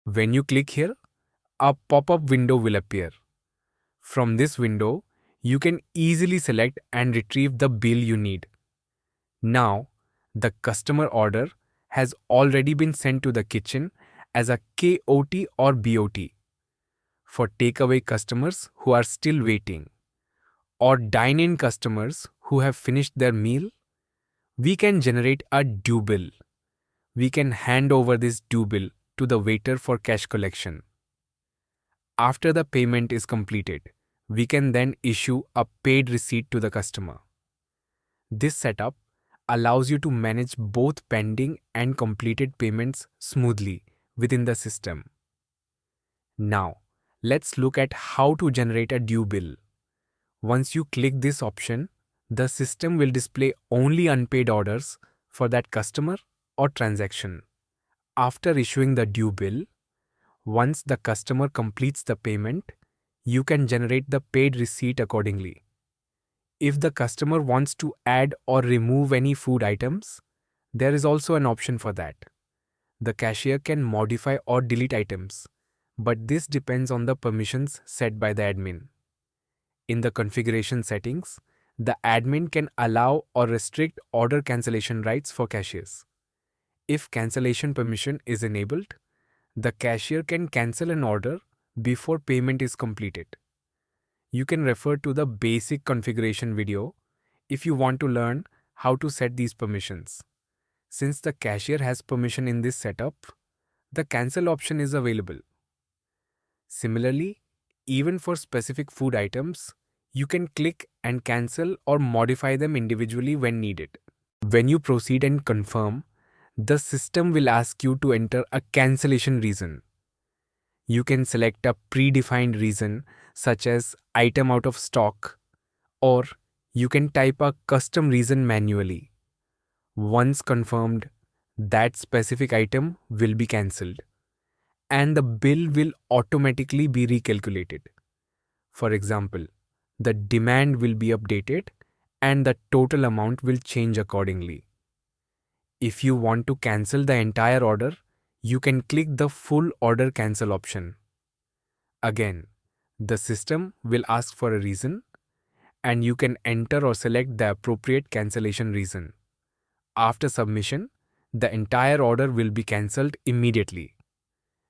When you click here, a pop-up window will appear. From this window, you can easily select and retrieve the bill you need. Now, the customer order has already been sent to the kitchen as a KOT or BOT. For takeaway customers who are still waiting, or dine-in customers who have finished their meal, we can generate a due bill. We can hand over this due bill to the waiter for cash collection. After the payment is completed, we can then issue a paid receipt to the customer. This setup allows you to manage both pending and completed payments smoothly within the system. Now, let's look at how to generate a due bill. Once you click this option, the system will display only unpaid orders for that customer or transaction. After issuing the due bill, once the customer completes the payment, you can generate the paid receipt accordingly. If the customer wants to add or remove any food items, there is also an option for that. The cashier can modify or delete items, but this depends on the permissions set by the admin. In the configuration settings, the admin can allow or restrict order cancellation rights for cashiers. If cancellation permission is enabled, the cashier can cancel an order before payment is completed. You can refer to the basic configuration video if you want to learn how to set these permissions. Since the cashier has permission in this setup, the cancel option is available. Similarly, even for specific food items, you can click and cancel or modify them individually when needed. When you proceed and confirm, the system will ask you to enter a cancellation reason. You can select a predefined reason such as item out of stock, or you can type a custom reason manually. Once confirmed, that specific item will be cancelled, and the bill will automatically be recalculated. For example, the demand will be updated and the total amount will change accordingly. If you want to cancel the entire order, you can click the full order cancel option. Again, the system will ask for a reason, and you can enter or select the appropriate cancellation reason. After submission, the entire order will be cancelled immediately.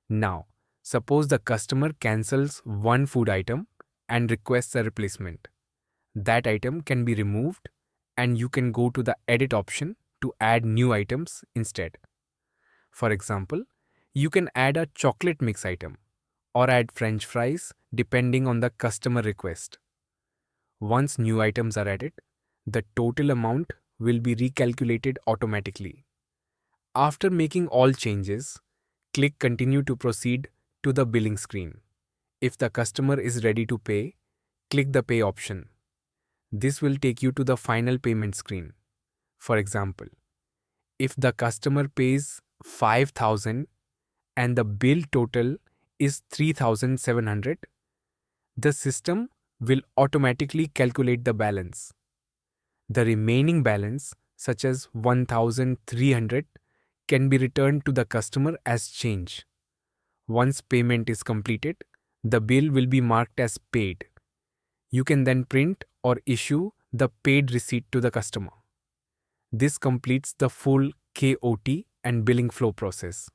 Now, suppose the customer cancels one food item and requests a replacement. That item can be removed, and you can go to the edit option to add new items instead. For example, you can add a chocolate mix item or add French fries depending on the customer request. Once new items are added, the total amount will be recalculated automatically. After making all changes, click Continue to proceed to the billing screen. If the customer is ready to pay, click the Pay option. This will take you to the final payment screen. For example, if the customer pays 5,000 and the bill total is 3,700, the system will automatically calculate the balance. The remaining balance, such as 1,300, can be returned to the customer as change. Once payment is completed, the bill will be marked as paid. You can then print or issue the paid receipt to the customer. This completes the full KOT and billing flow process.